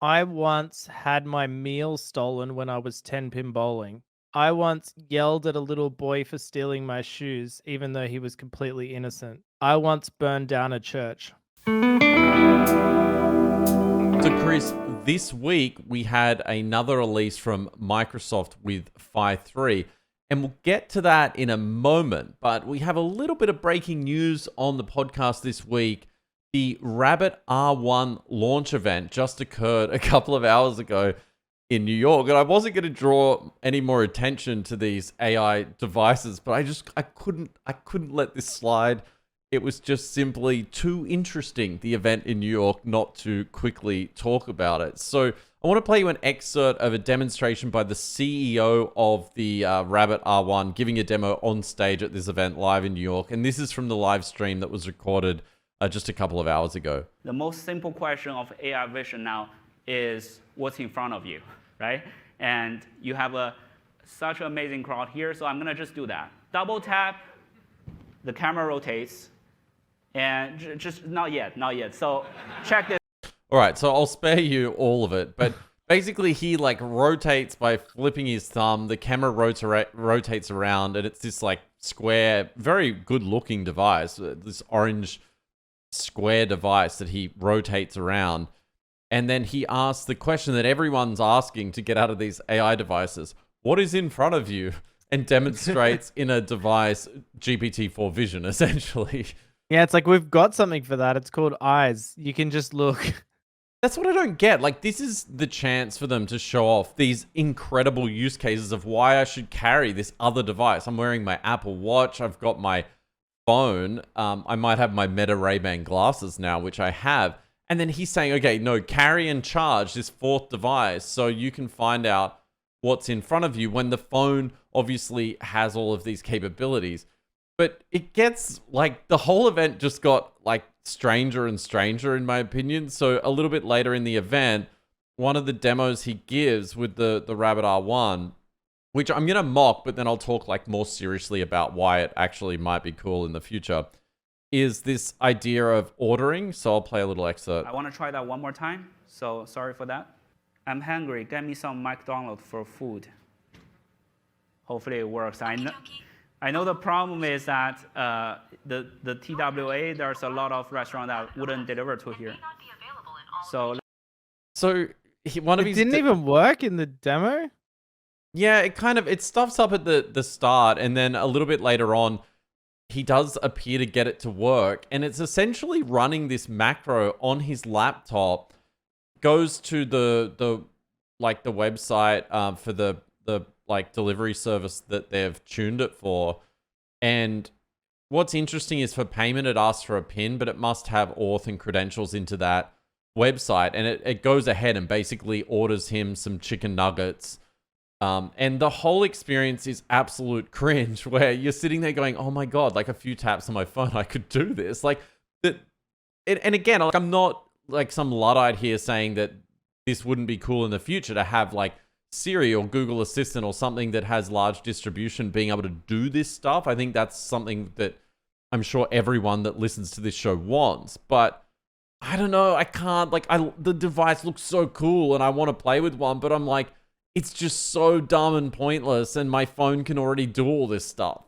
I once had my meal stolen when I was 10-pin bowling. I once yelled at a little boy for stealing my shoes, even though he was completely innocent. I once burned down a church. So, Chris, this week we had another release from Microsoft with Phi-3, and we'll get to that in a moment. But we have a little bit of breaking news on the podcast this week. The Rabbit R1 launch event just occurred a couple of hours ago in New York, and I wasn't going to draw any more attention to these AI devices, but I couldn't let this slide. It was just simply too interesting, the event in New York, not to quickly talk about it. So I want to play you an excerpt of a demonstration by the CEO of the Rabbit R1 giving a demo on stage at this event live in New York. And this is from the live stream that was recorded just a couple of hours ago. The most simple question of AI vision now is what's in front of you, right? And you have such an amazing crowd here, so I'm going to just do that. Double tap, the camera rotates. And just not yet. So check this. All right, so I'll spare you all of it, but basically he like rotates by flipping his thumb. The camera rotates around, and it's this like square, very good looking device, this orange square device that he rotates around. And then he asks the question that everyone's asking to get out of these AI devices: what is in front of you? And demonstrates in a device GPT-4 vision, essentially. Yeah, it's like we've got something for that. It's called eyes. You can just look. That's what I don't get. Like, this is the chance for them to show off these incredible use cases of why I should carry this other device. I'm wearing my Apple Watch. I've got my phone. I might have my Meta Ray-Ban glasses now, which I have. And then he's saying, okay, no, carry and charge this fourth device so you can find out what's in front of you when the phone obviously has all of these capabilities. But it gets, like, the whole event just got, like, stranger and stranger, in my opinion. So a little bit later in the event, one of the demos he gives with the Rabbit R1, which I'm going to mock, but then I'll talk, like, more seriously about why it actually might be cool in the future, is this idea of ordering. So I'll play a little excerpt. I want to try that one more time, so sorry for that. I'm hungry. Get me some McDonald's for food. Hopefully it works. I know the problem is that the TWA, there's a lot of restaurants that wouldn't deliver to here. So One of it didn't even work in the demo? Yeah, it stuffs up at the start, and then a little bit later on, he does appear to get it to work, and it's essentially running this macro on his laptop, goes to the website for the like delivery service that they've tuned it for. And what's interesting is for payment, it asks for a PIN, but it must have auth and credentials into that website. And it goes ahead and basically orders him some chicken nuggets. And the whole experience is absolute cringe, where you're sitting there going, oh my God, like a few taps on my phone, I could do this. Like that. And again, like, I'm not like some Luddite here saying that this wouldn't be cool in the future to have like Siri or Google Assistant or something that has large distribution being able to do this stuff. I think that's something that I'm sure everyone that listens to this show wants. But I don't know. I can't, like, the device looks so cool and I want to play with one, but I'm like, it's just so dumb and pointless, and my phone can already do all this stuff.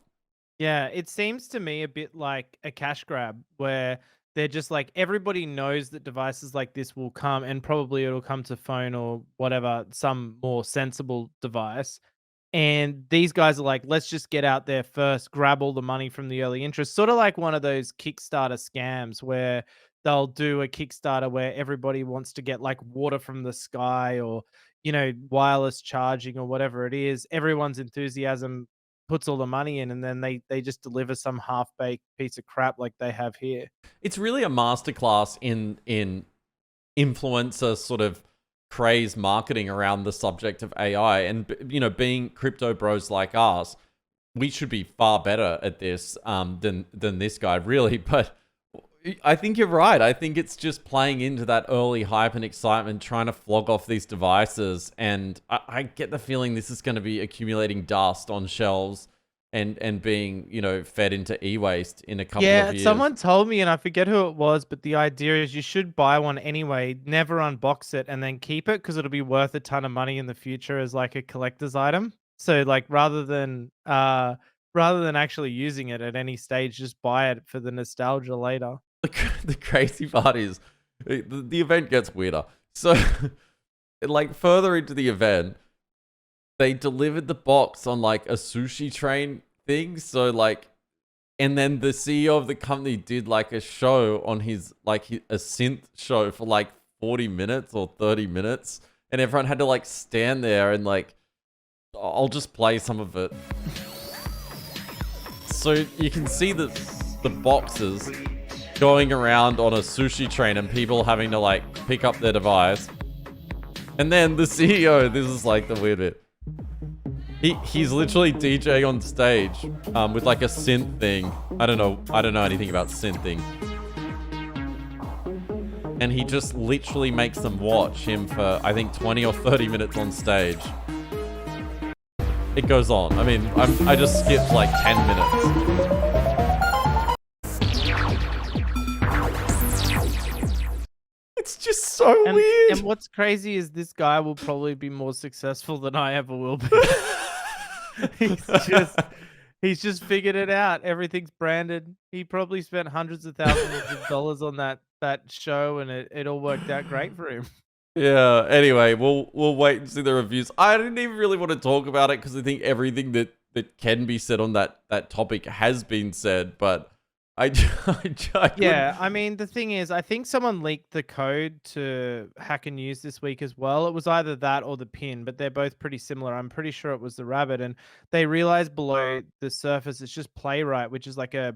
Yeah, it seems to me a bit like a cash grab, where they're just like, everybody knows that devices like this will come, and probably it'll come to phone or whatever, some more sensible device. And these guys are like, let's just get out there first, grab all the money from the early interest. Sort of like one of those Kickstarter scams where they'll do a Kickstarter where everybody wants to get like water from the sky, or, wireless charging or whatever it is. Everyone's enthusiasm puts all the money in, and then they just deliver some half-baked piece of crap like they have here. It's really a masterclass in influencer sort of craze marketing around the subject of AI. And, being crypto bros like us, we should be far better at this than this guy, really. But I think you're right. I think it's just playing into that early hype and excitement, trying to flog off these devices. And I get the feeling this is going to be accumulating dust on shelves and being, you know, fed into e-waste in a couple Yeah, of years. someone told me, and I forget who it was, but the idea is you should buy one anyway, never unbox it, and then keep it because it'll be worth a ton of money in the future as like a collector's item. So like rather than actually using it at any stage, just buy it for the nostalgia later. The crazy part is the event gets weirder. So like further into the event, they delivered the box on like a sushi train thing. So like, and then the CEO of the company did like a show on his a synth show for like 40 minutes or 30 minutes, and everyone had to like stand there and like, I'll just play some of it. So you can see the boxes going around on a sushi train and people having to like pick up their device. And then the CEO, this is like the weird bit. He's literally DJing on stage with like a synth thing. I don't know anything about synthing. And he just literally makes them watch him for I think 20 or 30 minutes on stage. It goes on. I mean, I just skipped like 10 minutes. It's just so weird. And what's crazy is this guy will probably be more successful than I ever will be. he's just figured it out. Everything's branded. He probably spent hundreds of thousands of dollars on that show, and it all worked out great for him. Yeah. Anyway, we'll wait and see the reviews. I didn't even really want to talk about it because I think everything that can be said on that topic has been said. But Yeah, I mean, the thing is, I think someone leaked the code to Hacker News this week as well. It was either that or the pin, but they're both pretty similar. I'm pretty sure it was the rabbit, and they realized below the surface it's just Playwright, which is like a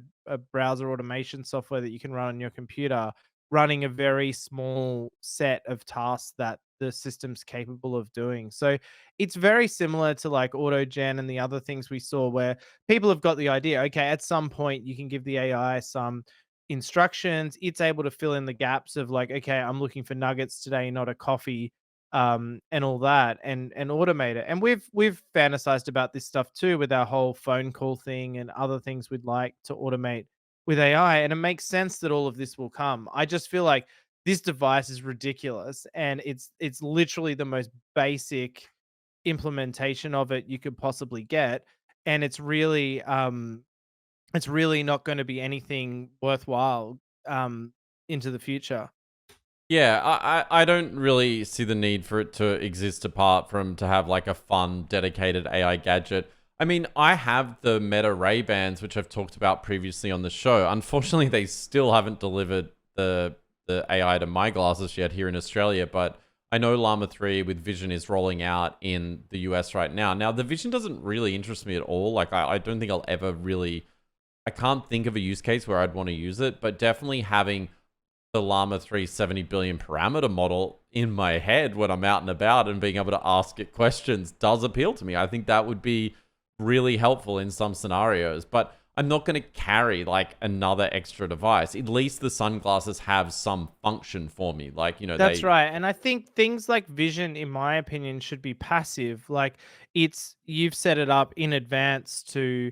browser automation software that you can run on your computer, running a very small set of tasks that the system's capable of doing. So it's very similar to like AutoGen and the other things we saw where people have got the idea, okay, at some point you can give the AI some instructions. It's able to fill in the gaps of like, okay, I'm looking for nuggets today, not a coffee, and all that, and automate it. And we've fantasized about this stuff too with our whole phone call thing and other things we'd like to automate with AI. And it makes sense that all of this will come. I just feel like this device is ridiculous, and it's literally the most basic implementation of it you could possibly get, and it's really not going to be anything worthwhile into the future. Yeah, I don't really see the need for it to exist apart from to have like a fun, dedicated AI gadget. I mean, I have the Meta Ray-Bans, which I've talked about previously on the show. Unfortunately, they still haven't delivered the AI to my glasses yet here in Australia, but I know Llama 3 with Vision is rolling out in the US right now. Now, the Vision doesn't really interest me at all. Like, I don't think I'll ever really... I can't think of a use case where I'd want to use it, but definitely having the Llama 3 70 billion parameter model in my head when I'm out and about and being able to ask it questions does appeal to me. I think that would be really helpful in some scenarios, but I'm not going to carry like another extra device. At least the sunglasses have some function for me. Like, you know, That's right. And I think things like Vision, in my opinion, should be passive. Like you've set it up in advance to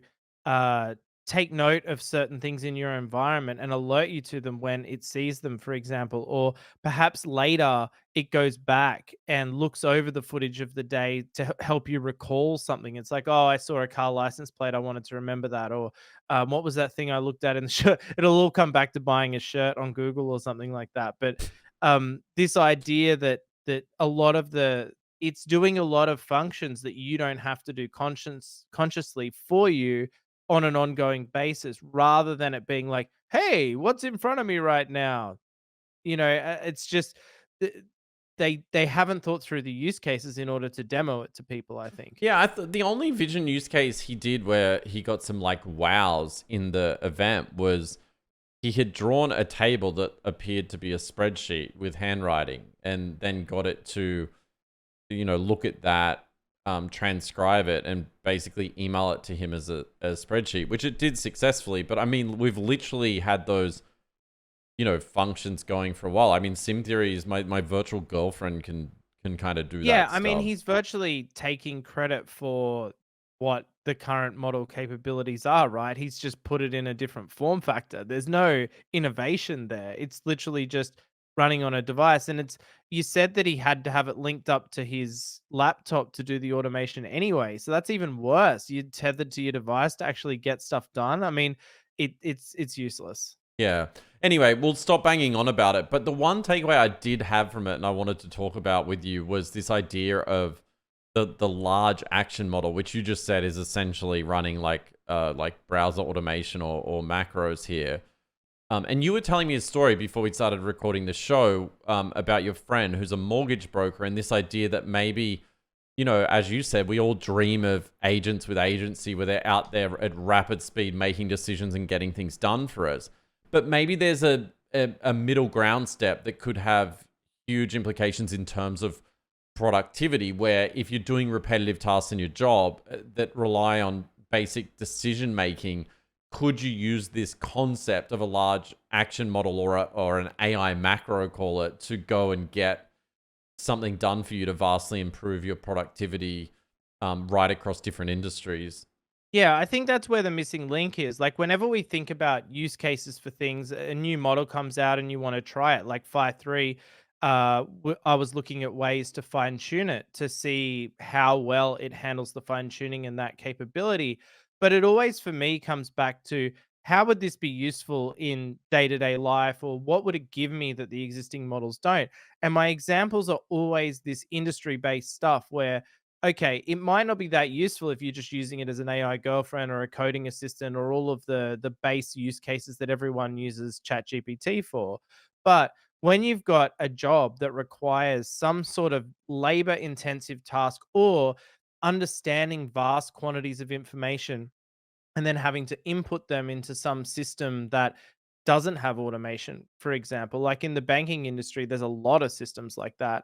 take note of certain things in your environment and alert you to them when it sees them, for example, or perhaps later it goes back and looks over the footage of the day to help you recall something. It's like, oh, I saw a car license plate. I wanted to remember that. Or what was that thing I looked at in the shirt? It'll all come back to buying a shirt on Google or something like that. But this idea that a lot of it's doing a lot of functions that you don't have to do consciously for you on an ongoing basis, rather than it being like, hey, what's in front of me right now? It's just they haven't thought through the use cases in order to demo it to people, I think. Yeah, the only Vision use case he did where he got some like wows in the event was he had drawn a table that appeared to be a spreadsheet with handwriting, and then got it to, look at that, transcribe it, and basically email it to him as a spreadsheet, which it did successfully. But I mean, we've literally had those, functions going for a while. I mean, Sim Theory is my virtual girlfriend can kind of do that. Yeah, I mean, stuff. he's virtually taking credit for what the current model capabilities are, right? He's just put it in a different form factor. There's no innovation there. It's literally just running on a device. And it's, you said that he had to have it linked up to his laptop to do the automation anyway. So that's even worse. You're tethered to your device to actually get stuff done. I mean, it's useless. Yeah. Anyway, we'll stop banging on about it. But the one takeaway I did have from it and I wanted to talk about with you was this idea of the large action model, which you just said is essentially running like browser automation or macros here. And you were telling me a story before we started recording the show about your friend who's a mortgage broker and this idea that maybe, you know, as you said, we all dream of agents with agency where they're out there at rapid speed making decisions and getting things done for us. But maybe there's a middle ground step that could have huge implications in terms of productivity, where if you're doing repetitive tasks in your job that rely on basic decision making, could you use this concept of a large action model or an AI macro, call it, to go and get something done for you to vastly improve your productivity right across different industries? Yeah, I think that's where the missing link is. Like, whenever we think about use cases for things, a new model comes out and you want to try it, like Phi-3, I was looking at ways to fine tune it to see how well it handles the fine tuning and that capability. But it always, for me, comes back to how would this be useful in day to day life, or what would it give me that the existing models don't? And my examples are always this industry based stuff where, okay, it might not be that useful if you're just using it as an AI girlfriend or a coding assistant or all of the base use cases that everyone uses ChatGPT for. But when you've got a job that requires some sort of labor intensive task or understanding vast quantities of information and then having to input them into some system that doesn't have automation, for example. Like in the banking industry, there's a lot of systems like that.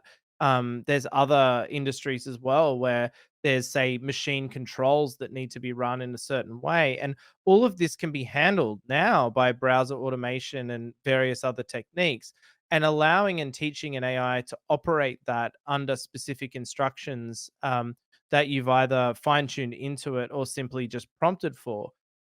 There's other industries as well where there's, say, machine controls that need to be run in a certain way. And all of this can be handled now by browser automation and various other techniques. And allowing and teaching an AI to operate that under specific instructions that you've either fine tuned into it or simply just prompted for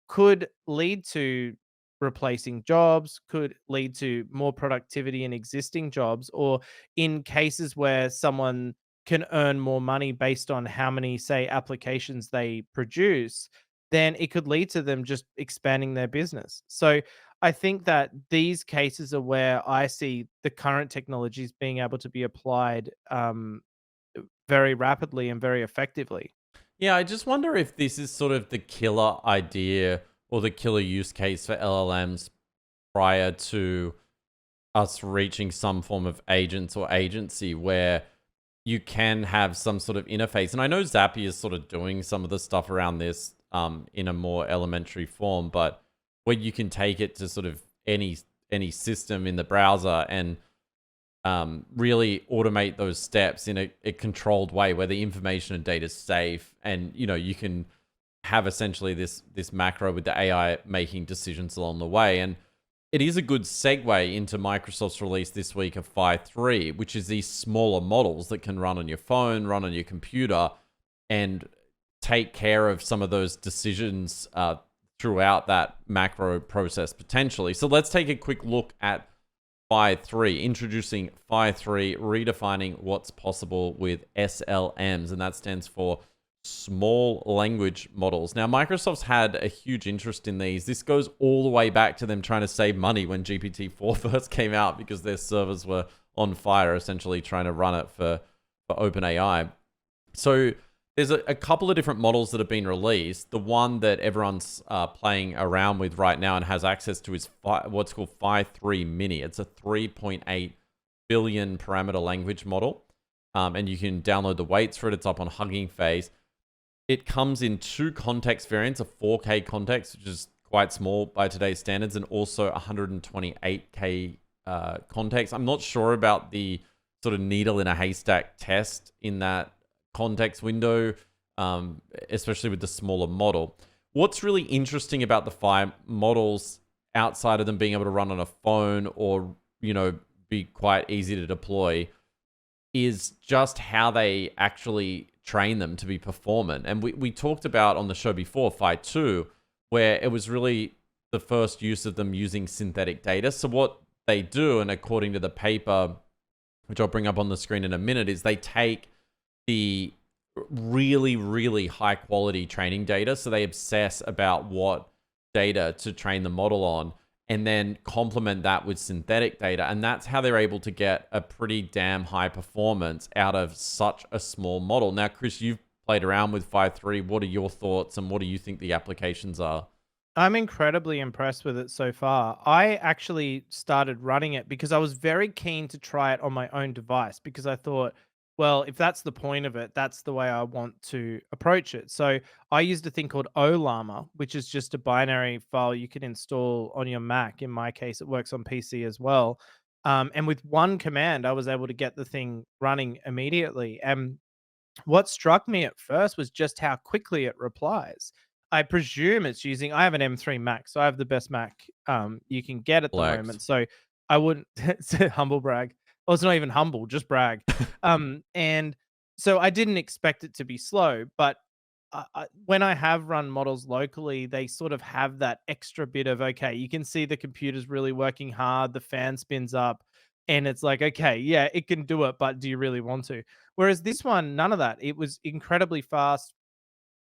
could lead to replacing jobs, could lead to more productivity in existing jobs, or in cases where someone can earn more money based on how many, say, applications they produce, then it could lead to them just expanding their business. So I think that these cases are where I see the current technologies being able to be applied very rapidly and very effectively. Yeah, I just wonder if this is sort of the killer idea or the killer use case for LLMs prior to us reaching some form of agents or agency where you can have some sort of interface. And I know Zappy is sort of doing some of the stuff around this in a more elementary form, but where you can take it to sort of any system in the browser and really automate those steps in a controlled way where the information and data is safe, and you know you can have essentially this macro with the AI making decisions along the way. And it is a good segue into Microsoft's release this week of Phi-3, which is these smaller models that can run on your phone, run on your computer, and take care of some of those decisions throughout that macro process potentially. So let's take a quick look at Phi-3, introducing Phi-3, redefining what's possible with SLMs, and that stands for small language models. Now, Microsoft's had a huge interest in these. This goes all the way back to them trying to save money when GPT-4 first came out because their servers were on fire, essentially trying to run it for OpenAI. So there's a couple of different models that have been released. The one that everyone's playing around with right now and has access to is what's called Phi-3 Mini. It's a 3.8 billion parameter language model. And you can download the weights for it. It's up on Hugging Face. It comes in two context variants, a 4K context, which is quite small by today's standards, and also 128K context. I'm not sure about the sort of needle in a haystack test in that context window, especially with the smaller model. What's really interesting about the Phi models, outside of them being able to run on a phone or, you know, be quite easy to deploy, is just how they actually train them to be performant. And we talked about on the show before, Phi-2, where it was really the first use of them using synthetic data. So what they do, and according to the paper, which I'll bring up on the screen in a minute, is they take the really, really high quality training data. So they obsess about what data to train the model on, and then complement that with synthetic data. And that's how they're able to get a pretty damn high performance out of such a small model. Now, Chris, you've played around with Phi-3. What are your thoughts, and what do you think the applications are? I'm incredibly impressed with it so far. I actually started running it because I was very keen to try it on my own device because I thought, well, if that's the point of it, that's the way I want to approach it. So I used a thing called Llama, which is just a binary file you can install on your Mac. In my case, it works on PC as well. And with one command, I was able to get the thing running immediately. And what struck me at first was just how quickly it replies. I presume it's using I have an M3 Mac, so I have the best Mac you can get at the Flex. moment. So I wouldn't it's a humble brag. Well, it's not even humble, just brag. And so I didn't expect it to be slow, but when I have run models locally, they sort of have that extra bit of okay, you can see the computer's really working hard, the fan spins up, and it's like, okay, yeah, it can do it, but do you really want to? Whereas this one, none of that. It was incredibly fast.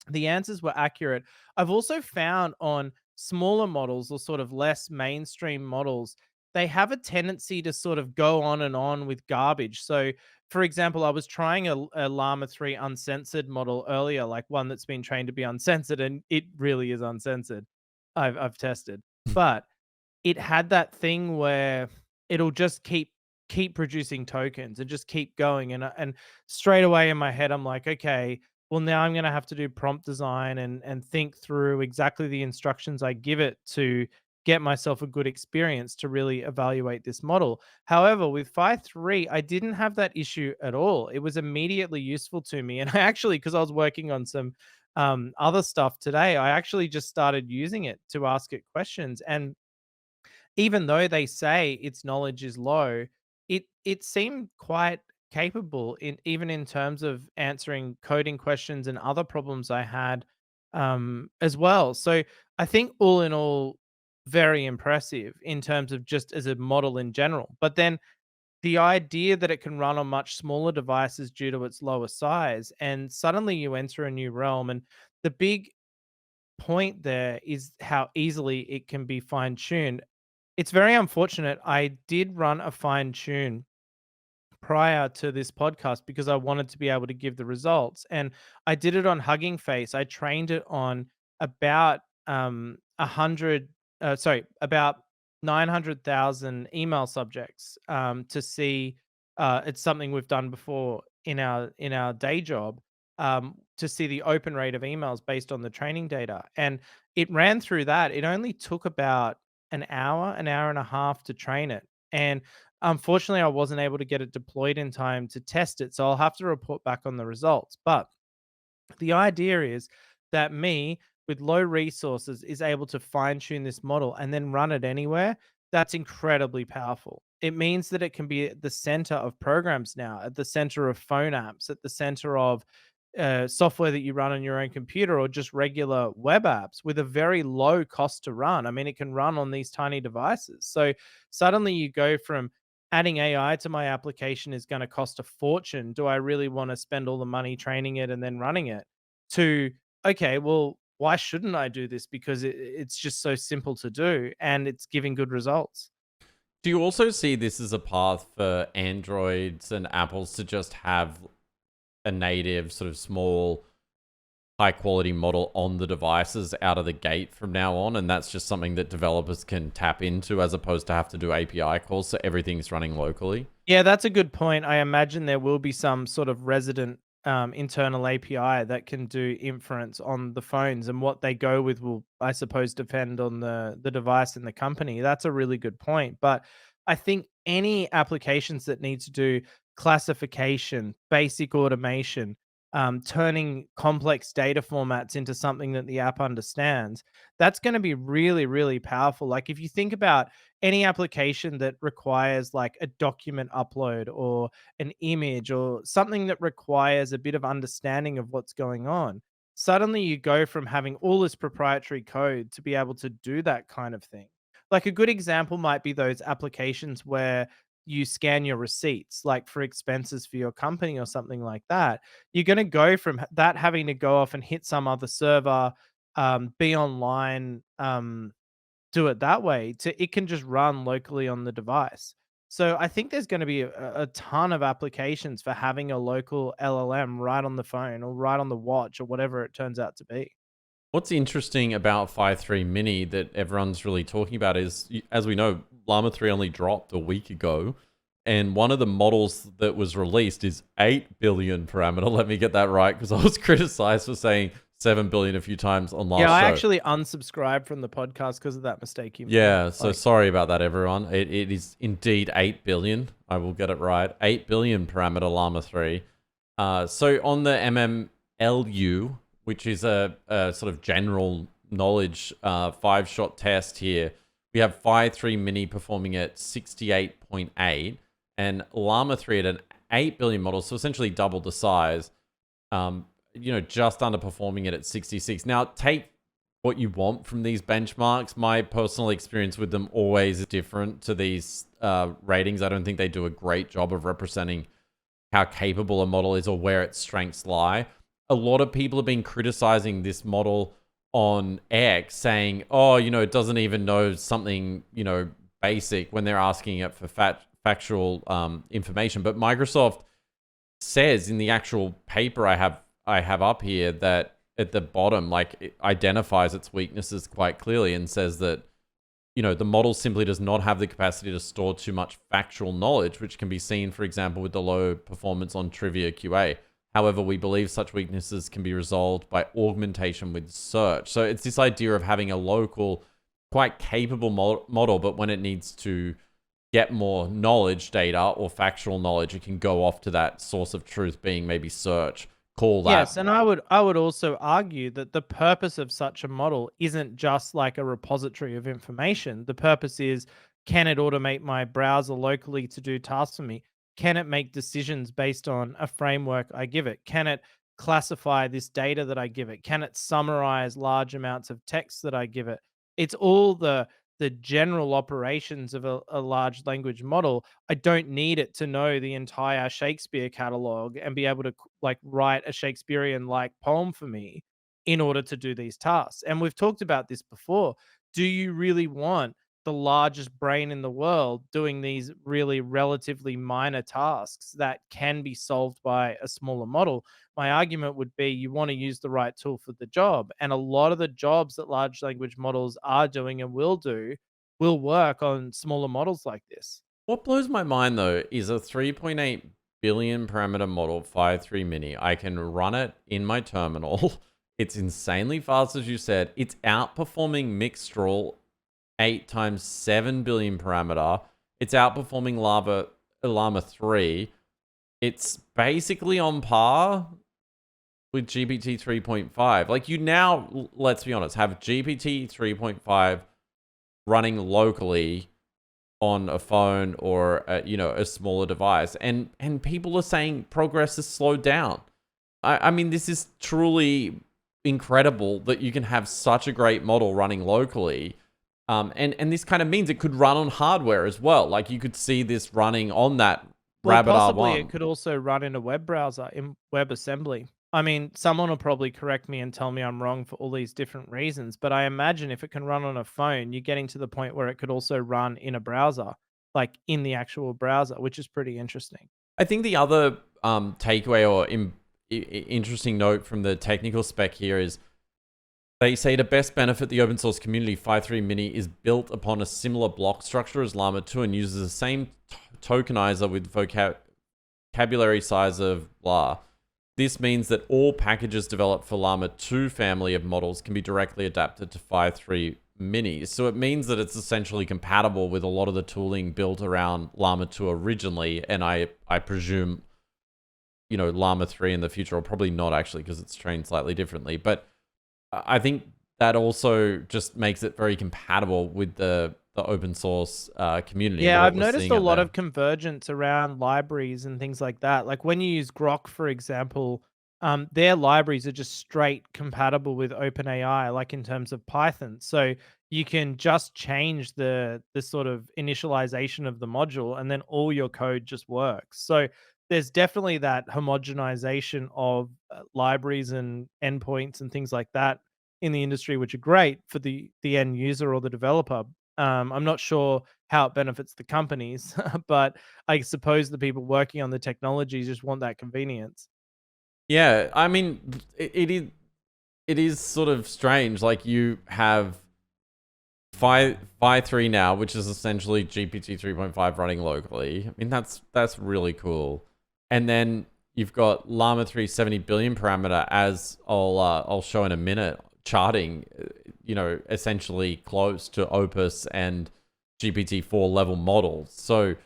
The answers were accurate. I've also found on smaller models or sort of less mainstream models, they have a tendency to sort of go on and on with garbage. So, for example, I was trying a Llama 3 uncensored model earlier, like one that's been trained to be uncensored, and it really is uncensored. I've tested, but it had that thing where it'll just keep producing tokens and just keep going, and straight away in my head I'm like, okay, well now I'm going to have to do prompt design and think through exactly the instructions I give it to get myself a good experience to really evaluate this model. However, with Phi-3, I didn't have that issue at all. It was immediately useful to me, and I actually, because I was working on some other stuff today, I actually just started using it to ask it questions. And even though they say its knowledge is low, it seemed quite capable in even in terms of answering coding questions and other problems I had as well. So I think all in all, very impressive in terms of just as a model in general. But then the idea that it can run on much smaller devices due to its lower size, and suddenly you enter a new realm. And the big point there is how easily it can be fine tuned. It's very unfortunate. I did run a fine tune prior to this podcast because I wanted to be able to give the results. And I did it on Hugging Face. I trained it on about 100 about 900,000 email subjects to see it's something we've done before in our day job to see the open rate of emails based on the training data. And it ran through that. It only took about an hour and a half to train it. And unfortunately, I wasn't able to get it deployed in time to test it. So I'll have to report back on the results. But the idea is that me, with low resources, is able to fine tune this model and then run it anywhere. That's incredibly powerful. It means that it can be at the center of programs now, at the center of phone apps, at the center of software that you run on your own computer or just regular web apps with a very low cost to run. I mean, it can run on these tiny devices. So suddenly you go from adding AI to my application is going to cost a fortune. Do I really want to spend all the money training it and then running it? To, okay, well, why shouldn't I do this? Because it's just so simple to do and it's giving good results. Do you also see this as a path for Androids and Apples to just have a native sort of small high quality model on the devices out of the gate from now on, and that's just something that developers can tap into as opposed to have to do API calls, so everything's running locally? Yeah, that's a good point. I imagine there will be some sort of resident internal API that can do inference on the phones, and what they go with will, I suppose, depend on the device and the company. That's a really good point. But I think any applications that need to do classification, basic automation, turning complex data formats into something that the app understands, that's going to be really, really powerful. Like if you think about any application that requires like a document upload or an image or something that requires a bit of understanding of what's going on, suddenly you go from having all this proprietary code to be able to do that kind of thing. Like a good example might be those applications where you scan your receipts, like for expenses for your company or something like that. You're going to go from that having to go off and hit some other server, be online, do it that way, to it can just run locally on the device. So I think there's going to be a ton of applications for having a local LLM right on the phone or right on the watch or whatever it turns out to be. What's interesting about Phi-3 Mini that everyone's really talking about is, as we know, Llama 3 only dropped a week ago, and one of the models that was released is 8 billion parameter. Let me get that right, because I was criticized for saying 7 billion a few times on last show. I actually unsubscribed from the podcast because of that mistake you made. Yeah, so sorry about that, everyone. It is indeed 8 billion. I will get it right. 8 billion parameter Llama 3. So on the MMLU, which is a sort of general knowledge 5-shot test here, we have Phi-3 Mini performing at 68.8 and Llama 3 at an 8 billion model, so essentially double the size, just underperforming it at 66. Now, take what you want from these benchmarks. My personal experience with them always is different to these ratings. I don't think they do a great job of representing how capable a model is or where its strengths lie. A lot of people have been criticizing this model on X, saying, oh, it doesn't even know something, basic when they're asking it for factual information. But Microsoft says in the actual paper I have up here that at the bottom, like, it identifies its weaknesses quite clearly and says that, the model simply does not have the capacity to store too much factual knowledge, which can be seen, for example, with the low performance on Trivia QA. However, we believe such weaknesses can be resolved by augmentation with search. So it's this idea of having a local, quite capable model, but when it needs to get more knowledge data or factual knowledge, it can go off to that source of truth being maybe search. Call that. Yes, and I would also argue that the purpose of such a model isn't just like a repository of information. The purpose is, can it automate my browser locally to do tasks for me? Can it make decisions based on a framework I give it? Can it classify this data that I give it? Can it summarize large amounts of text that I give it? It's all the general operations of a large language model. I don't need it to know the entire Shakespeare catalog and be able to like write a Shakespearean like poem for me in order to do these tasks. And we've talked about this before. Do you really want the largest brain in the world doing these really relatively minor tasks that can be solved by a smaller model? My argument would be you want to use the right tool for the job. And a lot of the jobs that large language models are doing and will do will work on smaller models like this. What blows my mind, though, is a 3.8 billion parameter model, Phi-3 Mini. I can run it in my terminal. It's insanely fast, as you said. It's outperforming Mixtral 8 times 7 billion parameter. It's outperforming Llama 3. It's basically on par with GPT 3.5. Like, you now, let's be honest, have GPT 3.5 running locally on a phone or a smaller device, and people are saying progress has slowed down. I mean, this is truly incredible that you can have such a great model running locally. And this kind of means it could run on hardware as well. Like, you could see this running on that Rabbit possibly R1. It could also run in a web browser, in WebAssembly. I mean, someone will probably correct me and tell me I'm wrong for all these different reasons, but I imagine if it can run on a phone, you're getting to the point where it could also run in a browser, like in the actual browser, which is pretty interesting. I think the other takeaway or interesting note from the technical spec here is they say to best benefit the open source community, Phi-3 Mini is built upon a similar block structure as Llama 2 and uses the same tokenizer with vocabulary size of blah. This means that all packages developed for Llama 2 family of models can be directly adapted to Phi-3 Mini. So it means that it's essentially compatible with a lot of the tooling built around Llama 2 originally, and I presume, Llama 3 in the future, or probably not actually because it's trained slightly differently. But I think that also just makes it very compatible with the open source community and Yeah, what I've we're noticed seeing a out lot there. of convergence around libraries and things like that. Like when you use Groq, for example, their libraries are just straight compatible with OpenAI, like in terms of Python. So you can just change the sort of initialization of the module, and then all your code just works. So there's definitely that homogenization of libraries and endpoints and things like that in the industry, which are great for the end user or the developer. I'm not sure how it benefits the companies, but I suppose the people working on the technology just want that convenience. Yeah, I mean, it is sort of strange. Like you have Phi-3 now, which is essentially GPT 3.5 running locally. I mean, that's really cool. And then you've got Llama 3 70 billion parameter, as I'll show in a minute, charting, essentially close to Opus and GPT-4 level models. So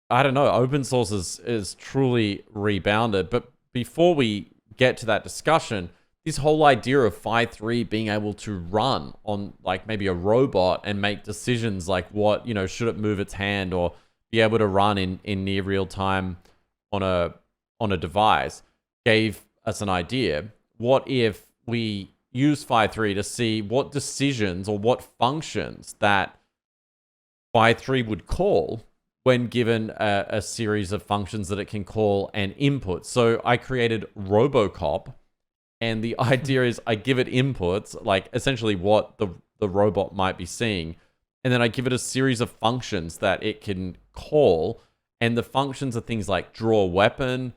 I don't know, open source is truly rebounded. But before we get to that discussion, this whole idea of Phi-3 being able to run on like maybe a robot and make decisions like what, should it move its hand, or be able to run in near real time on a device, gave us an idea. What if we use Phi-3 to see what decisions or what functions that Phi-3 would call when given a series of functions that it can call and input. So I created Robocop, and the idea is I give it inputs, like essentially what the robot might be seeing, and then I give it a series of functions that it can call, and the functions are things like draw weapon,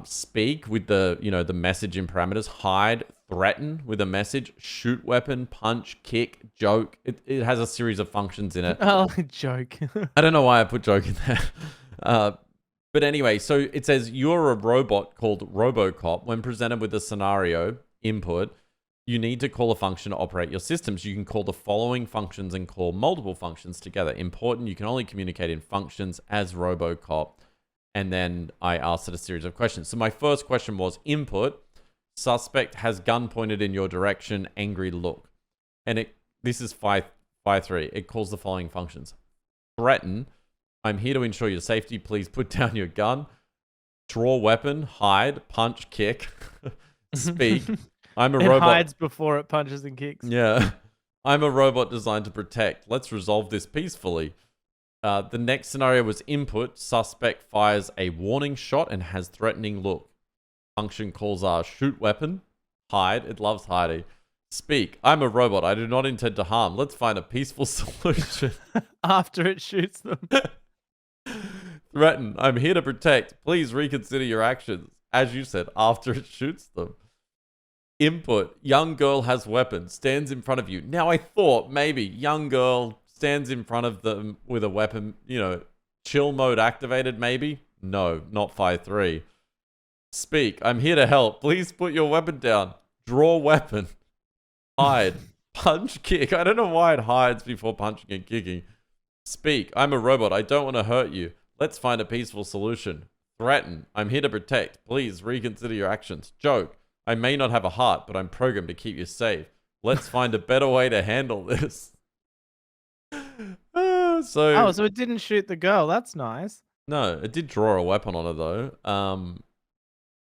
speak with the message in parameters, hide, threaten with a message, shoot weapon, punch, kick, joke. It has a series of functions in it. Oh, joke. I don't know why I put joke in there. But anyway, so it says you're a robot called Robocop. When presented with a scenario input, you need to call a function to operate your systems. You can call the following functions and call multiple functions together. Important, you can only communicate in functions as Robocop. And then I asked it a series of questions. So my first question was input, suspect has gun pointed in your direction, angry look. And this is Phi-3. It calls the following functions. Threaten, I'm here to ensure your safety. Please put down your gun. Draw weapon, hide, punch, kick. Speak. I'm a It robot. hides before it punches and kicks. Yeah. I'm a robot designed to protect. Let's resolve this peacefully. The next scenario was input. Suspect fires a warning shot and has threatening look. Function calls are shoot weapon, hide. It loves hiding. Speak. I'm a robot. I do not intend to harm. Let's find a peaceful solution. After it shoots them. Threaten. I'm here to protect. Please reconsider your actions. As you said, after it shoots them. Input. Young girl has weapon. Stands in front of you. Now I thought maybe young girl stands in front of them with a weapon, chill mode activated maybe. No, not Phi-3. Speak. I'm here to help. Please put your weapon down. Draw weapon. Hide. Punch, kick. I don't know why it hides before punching and kicking. Speak. I'm a robot. I don't want to hurt you. Let's find a peaceful solution. Threaten. I'm here to protect. Please reconsider your actions. Joke. I may not have a heart, but I'm programmed to keep you safe. Let's find a better way to handle this. So it didn't shoot the girl. That's nice. no, it did draw a weapon on her though.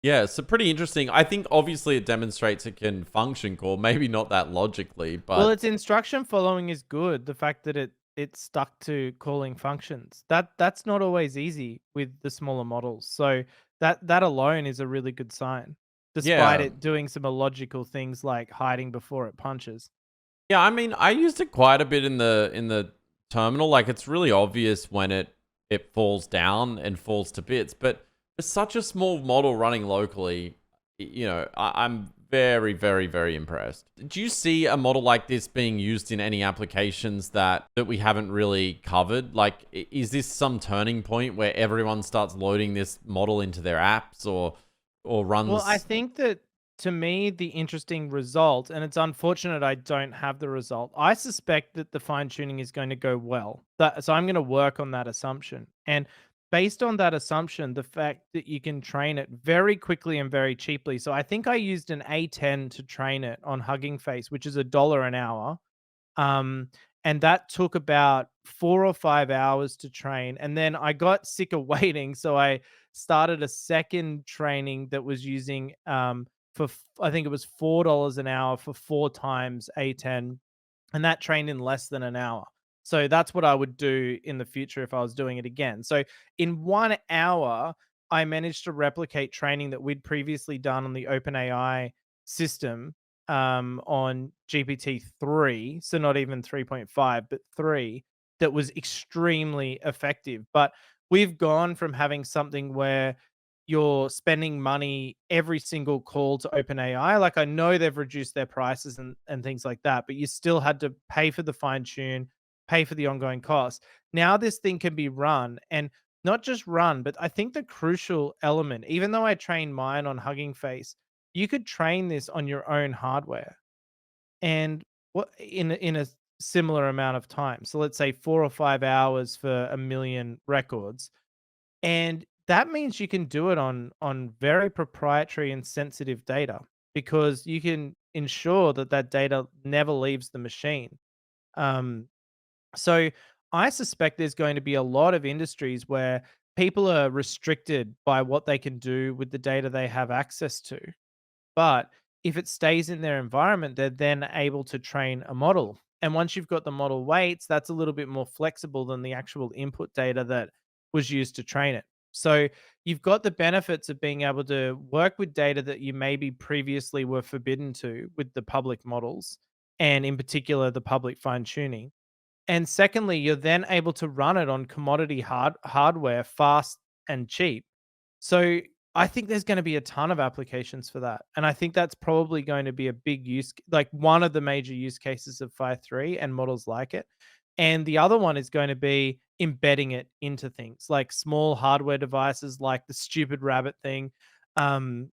Yeah, so pretty interesting. I think obviously it demonstrates it can function call, maybe not that logically, but Well, its instruction following is good. The fact that it stuck to calling functions. That's not always easy with the smaller models. So that alone is a really good sign, despite yeah. it doing some illogical things like hiding before it punches. Yeah, I mean, I used it quite a bit in the terminal. Like it's really obvious when it falls down and falls to bits, but it's such a small model running locally. I'm very, very, very impressed. Do you see a model like this being used in any applications that we haven't really covered? Like, is this some turning point where everyone starts loading this model into their apps or runs? Well, I think that to me, the interesting result, and it's unfortunate I don't have the result, I suspect that the fine tuning is going to go well. So I'm going to work on that assumption. And based on that assumption, the fact that you can train it very quickly and very cheaply. So I think I used an A10 to train it on Hugging Face, which is $1 an hour. Um, and that took about 4 or 5 hours to train. And then I got sick of waiting. So I started a second training that was using I think it was $4 an hour for 4 times A10. And that trained in less than an hour. So that's what I would do in the future if I was doing it again. So in 1 hour, I managed to replicate training that we'd previously done on the OpenAI system on GPT-3. So not even 3.5, but 3, that was extremely effective. But we've gone from having something where you're spending money every single call to OpenAI. Like I know they've reduced their prices and things like that, but you still had to pay for the fine tune, pay for the ongoing costs. Now this thing can be run, and not just run, but I think the crucial element, even though I trained mine on Hugging Face, you could train this on your own hardware and what in a similar amount of time. So let's say 4 or 5 hours for a million records, and that means you can do it on very proprietary and sensitive data because you can ensure that that data never leaves the machine. Um, so I suspect there's going to be a lot of industries where people are restricted by what they can do with the data they have access to. But if it stays in their environment, they're then able to train a model. And once you've got the model weights, that's a little bit more flexible than the actual input data that was used to train it. So you've got the benefits of being able to work with data that you maybe previously were forbidden to with the public models, and in particular, the public fine tuning. And secondly, you're then able to run it on commodity hardware fast and cheap. So I think there's going to be a ton of applications for that. And I think that's probably going to be a big like one of the major use cases of Phi-3 and models like it. And the other one is going to be embedding it into things like small hardware devices like the stupid rabbit thing. Um,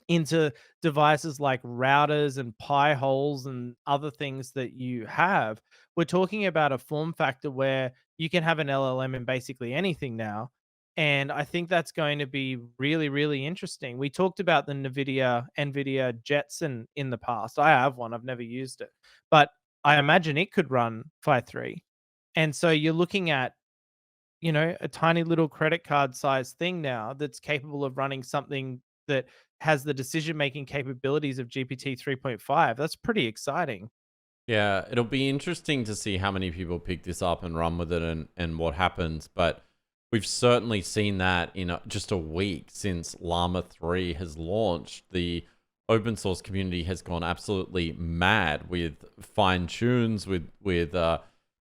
into devices like routers and Pi holes and other things that you have. We're talking about a form factor where you can have an LLM in basically anything now. And I think that's going to be really, really interesting. We talked about the NVIDIA Jetson in the past. I have one, I've never used it, but I imagine it could run Phi-3. And so you're looking at, a tiny little credit card size thing now that's capable of running something that has the decision making capabilities of GPT 3.5. That's pretty exciting. Yeah, it'll be interesting to see how many people pick this up and run with it and what happens. But we've certainly seen that in just a week since Llama 3 has launched. The open source community has gone absolutely mad with fine tunes, with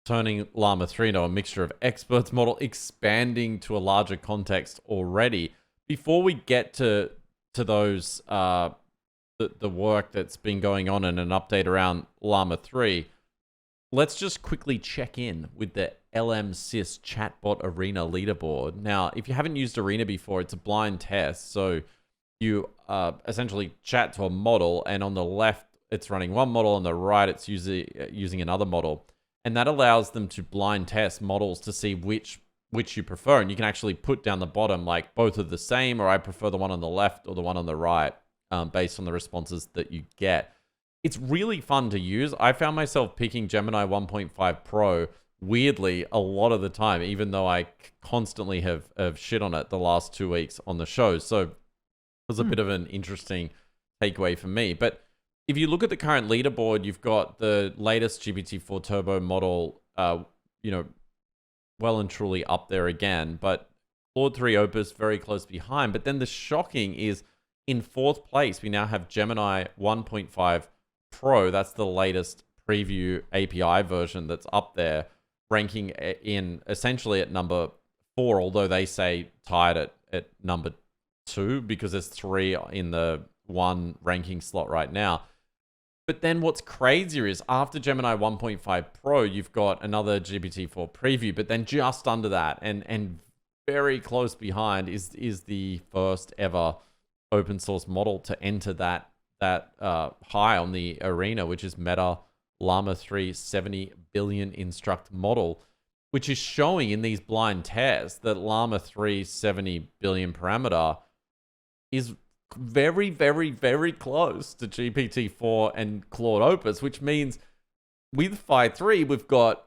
turning Llama 3 into a mixture of experts model, expanding to a larger context already. Before we get to those the work that's been going on and an update around Llama 3, let's just quickly check in with the LM/Sys chatbot arena leaderboard. Now, if you haven't used arena before, it's a blind test. So you essentially chat to a model, and on the left, it's running one model. On the right, it's using another model. And that allows them to blind test models to see which you prefer. And you can actually put down the bottom, like both are the same, or I prefer the one on the left or the one on the right, based on the responses that you get. It's really fun to use. I found myself picking Gemini 1.5 Pro weirdly a lot of the time, even though I constantly have shit on it the last 2 weeks on the show. So it was a bit of an interesting takeaway for me. But if you look at the current leaderboard, you've got the latest GPT-4 Turbo model, well and truly up there again, but Claude 3 Opus very close behind. But then the shocking is in fourth place, we now have Gemini 1.5 Pro. That's the latest preview API version that's up there, ranking in essentially at number 4, although they say tied at number 2 because there's 3 in the 1 ranking slot right now. But then what's crazier is after Gemini 1.5 Pro, you've got another GPT-4 preview, but then just under that and very close behind is the first ever open source model to enter that high on the arena, which is Meta Llama 3 70 billion instruct model. which is showing in these blind tests that Llama 3 70 billion parameter is very, very, very close to GPT-4 and Claude Opus, which means with Phi-3, we've got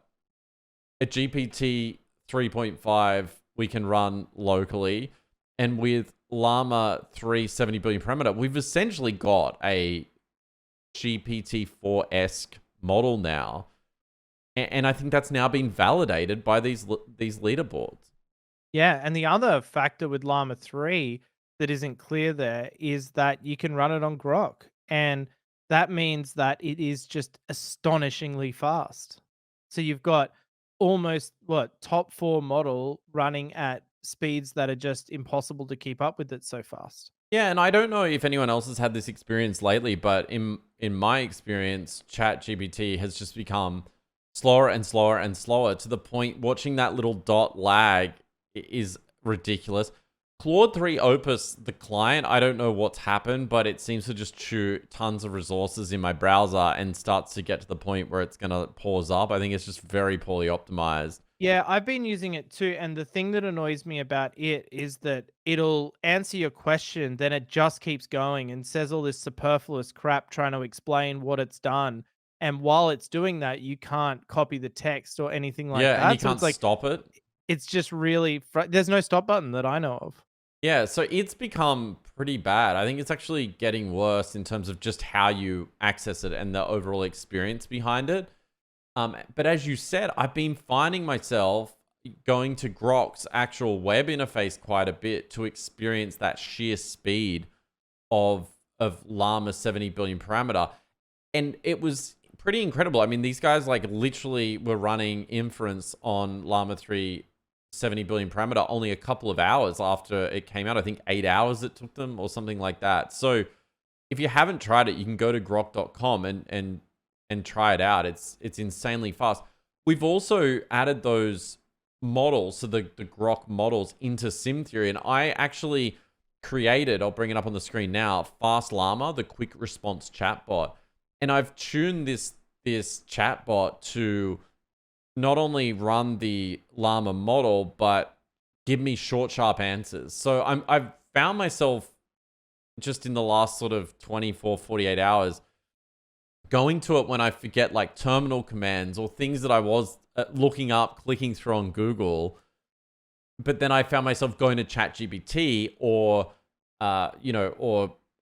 a GPT 3.5 we can run locally, and with Llama 3 70 billion parameter, we've essentially got a GPT-4-esque model now. And I think that's now been validated by these leaderboards. Yeah, and the other factor with Llama 3 that isn't clear there is that you can run it on Groq. And that means that it is just astonishingly fast. So you've got almost top 4 model running at speeds that are just impossible to keep up with it so fast. Yeah, and I don't know if anyone else has had this experience lately, but in my experience, ChatGPT has just become slower and slower and slower to the point watching that little dot lag is ridiculous. Claude 3 Opus, the client, I don't know what's happened, but it seems to just chew tons of resources in my browser and starts to get to the point where it's going to pause up. I think it's just very poorly optimized. Yeah, I've been using it too, and the thing that annoys me about it is that it'll answer your question, then it just keeps going and says all this superfluous crap trying to explain what it's done. And while it's doing that, you can't copy the text or anything like Yeah, and you that. So can't it's like stop it. it's just really there's no stop button that I know of. Yeah, so it's become pretty bad. I think it's actually getting worse in terms of just how you access it and the overall experience behind it. But as you said, I've been finding myself going to Groq's actual web interface quite a bit to experience that sheer speed of Llama 70 billion parameter. And it was pretty incredible. I mean, these guys like literally were running inference on Llama 3 70 billion parameter only a couple of hours after it came out. I think 8 hours it took them or something like that. So if you haven't tried it, you can go to groq.com and try it out. It's insanely fast. We've also added those models, so the Groq models into Sim Theory, and I actually created, I'll bring it up on the screen now, Fast Llama, the quick response chatbot. And I've tuned this chatbot to not only run the Llama model, but give me short, sharp answers. So I've found myself just in the last sort of 24, 48 hours going to it when I forget like terminal commands or things that I was looking up, clicking through on Google. But then I found myself going to ChatGPT or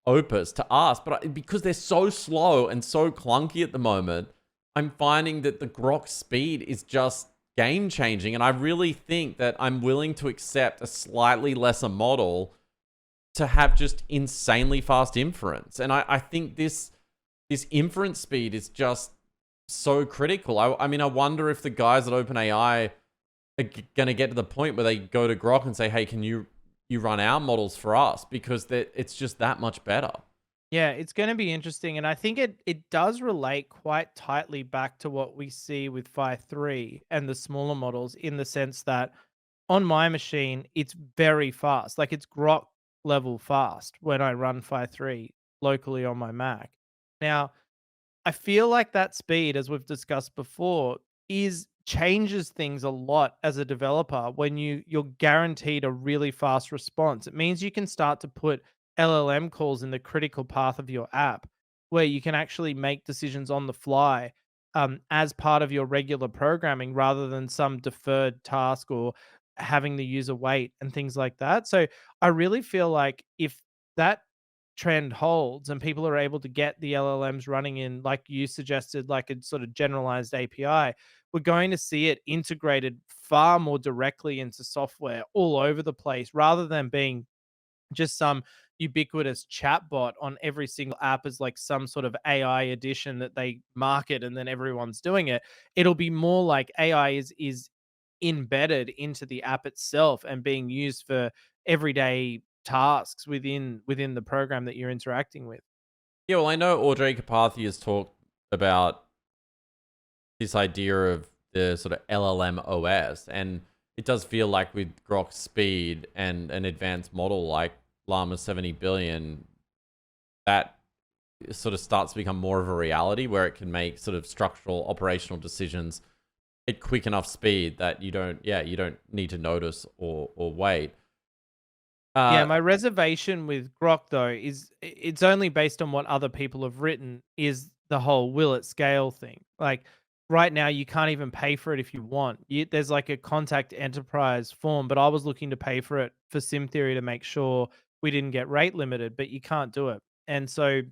Opus to ask. But because they're so slow and so clunky at the moment, I'm finding that the Groq speed is just game changing. And I really think that I'm willing to accept a slightly lesser model to have just insanely fast inference. And I think this inference speed is just so critical. I mean, I wonder if the guys at OpenAI are going to get to the point where they go to Groq and say, hey, can you run our models for us? Because it's just that much better. Yeah, it's going to be interesting. And I think it does relate quite tightly back to what we see with Phi-3 and the smaller models in the sense that on my machine, it's very fast. Like it's Groq level fast when I run Phi-3 locally on my Mac. Now, I feel like that speed, as we've discussed before, changes things a lot as a developer when you're guaranteed a really fast response. It means you can start to put LLM calls in the critical path of your app where you can actually make decisions on the fly as part of your regular programming rather than some deferred task or having the user wait and things like that. So I really feel like if that trend holds and people are able to get the LLMs running in, like you suggested, like a sort of generalized API, we're going to see it integrated far more directly into software all over the place rather than being just some ubiquitous chatbot on every single app as like some sort of AI edition that they market and then everyone's doing it. It'll be more like AI is embedded into the app itself and being used for everyday tasks within the program that you're interacting with. Yeah, well, I know Audrey Carpathy has talked about this idea of the sort of LLM OS, and it does feel like with Groq speed and an advanced model like Llama 70 billion, that sort of starts to become more of a reality where it can make sort of structural operational decisions at quick enough speed that you don't need to notice or wait. Yeah, my reservation with Grok though is it's only based on what other people have written is the whole will it scale thing. Like right now you can't even pay for it if you want. There's like a contact enterprise form, but I was looking to pay for it for Sim Theory to make sure we didn't get rate limited, but you can't do it. And so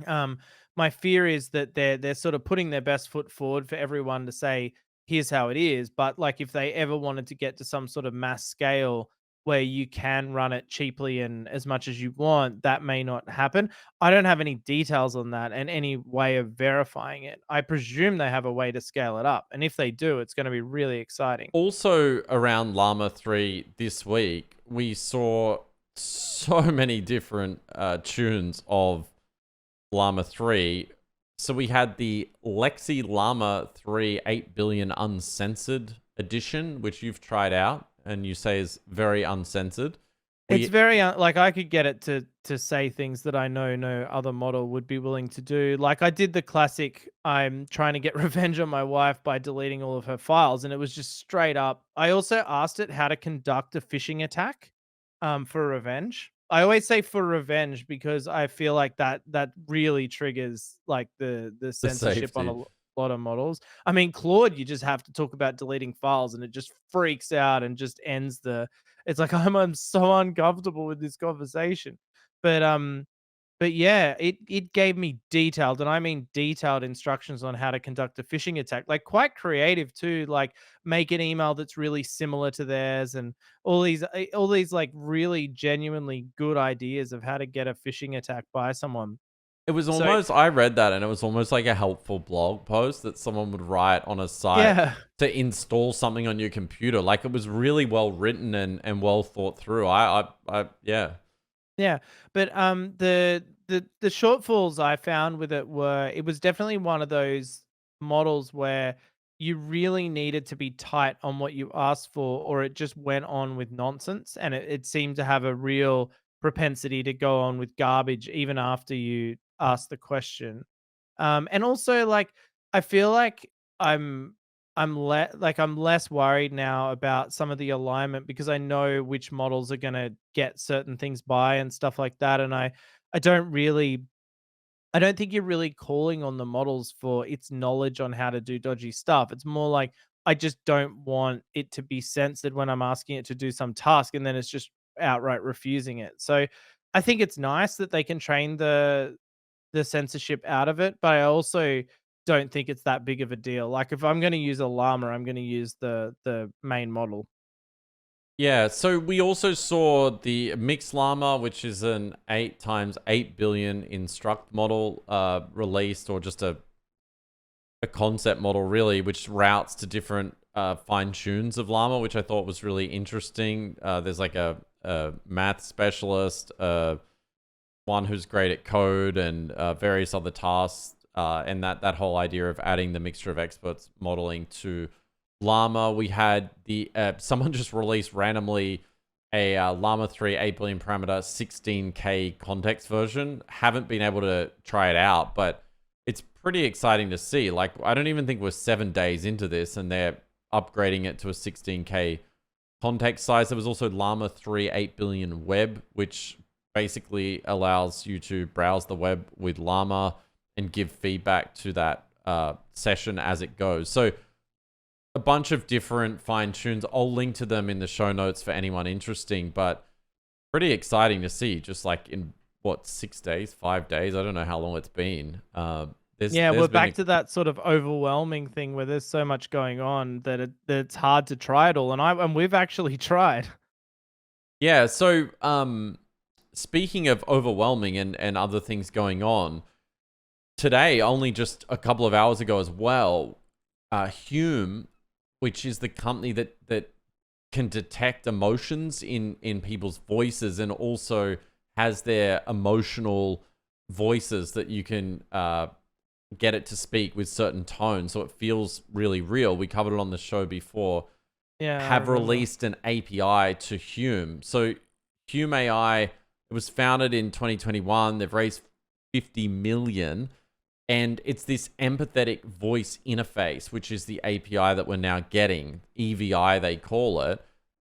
um, my fear is that they're sort of putting their best foot forward for everyone to say, here's how it is. But like if they ever wanted to get to some sort of mass scale where you can run it cheaply and as much as you want, that may not happen. I don't have any details on that and any way of verifying it. I presume they have a way to scale it up. And if they do, it's going to be really exciting. Also, around Llama 3 this week, we saw so many different tunes of Llama 3. So we had the Lexi Llama 3 8 billion uncensored edition, which you've tried out and you say is very uncensored. It's very like I could get it to say things that I know no other model would be willing to do. Like I did the classic, I'm trying to get revenge on my wife by deleting all of her files, and it was just straight up. I also asked it how to conduct a phishing attack, for revenge. I always say for revenge because I feel like that really triggers like the censorship on a safety. lot of models. I mean, Claude, you just have to talk about deleting files, and it just freaks out and just ends the it's like I'm so uncomfortable with this conversation. But but yeah, it gave me detailed, and I mean detailed instructions on how to conduct a phishing attack. Like quite creative too, like make an email that's really similar to theirs and all these like really genuinely good ideas of how to get a phishing attack by someone. It was So almost, I read that and it was almost like a helpful blog post that someone would write on a site yeah. to install something on your computer. Like it was really well written and well thought through. Yeah. Yeah, but the shortfalls I found with it were it was definitely one of those models where you really needed to be tight on what you asked for, or it just went on with nonsense, and it seemed to have a real propensity to go on with garbage even after you asked the question. And also like I feel like I'm I'm less worried now about some of the alignment because I know which models are going to get certain things by and stuff like that. And I don't really I don't think you're really calling on the models for its knowledge on how to do dodgy stuff. It's more like I just don't want it to be censored when I'm asking it to do some task and then it's just outright refusing it. So I think it's nice that they can train the censorship out of it, but I also don't think it's that big of a deal. Like if I'm going to use a llama, I'm going to use the main model. Yeah, so we also saw the Mixed Llama, which is an 8 times 8 billion instruct model released, or just a concept model really, which routes to different fine tunes of Llama, which I thought was really interesting. There's like a math specialist, one who's great at code, and various other tasks, and that whole idea of adding the mixture of experts modeling to Llama. We had the someone just released randomly a Llama 3 8 billion parameter 16K context version. Haven't been able to try it out, but it's pretty exciting to see. Like, I don't even think we're 7 days into this and they're upgrading it to a 16K context size. There was also Llama 3 8 billion web, which basically allows you to browse the web with Llama and give feedback to that session as it goes. So a bunch of different fine tunes. I'll link to them in the show notes for anyone interesting, but pretty exciting to see, just like in what, 6 days, 5 days? I don't know how long it's been. We're back to that sort of overwhelming thing where there's so much going on that it's hard to try it all. And we've actually tried. Yeah, so speaking of overwhelming and other things going on, today, only just a couple of hours ago as well, Hume, which is the company that can detect emotions in people's voices and also has their emotional voices that you can get it to speak with certain tones, so it feels really real. We covered it on the show before. Yeah, have released an API to Hume. So Hume AI, it was founded in 2021. They've raised 50 million. And it's this empathetic voice interface, which is the API that we're now getting. EVI, they call it.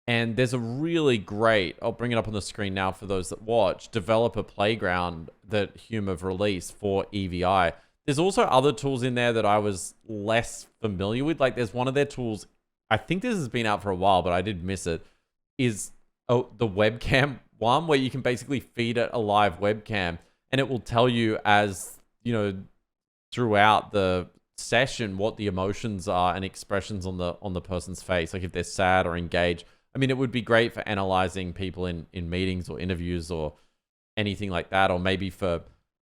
And there's a really great, I'll bring it up on the screen now for those that watch, developer playground that Hume have released for EVI. There's also other tools in there that I was less familiar with. Like there's one of their tools, I think this has been out for a while, but I did miss it, is the webcam one where you can basically feed it a live webcam and it will tell you as, you know, throughout the session what the emotions are and expressions on the person's face, like if they're sad or engaged. I mean, it would be great for analyzing people in meetings or interviews or anything like that, or maybe for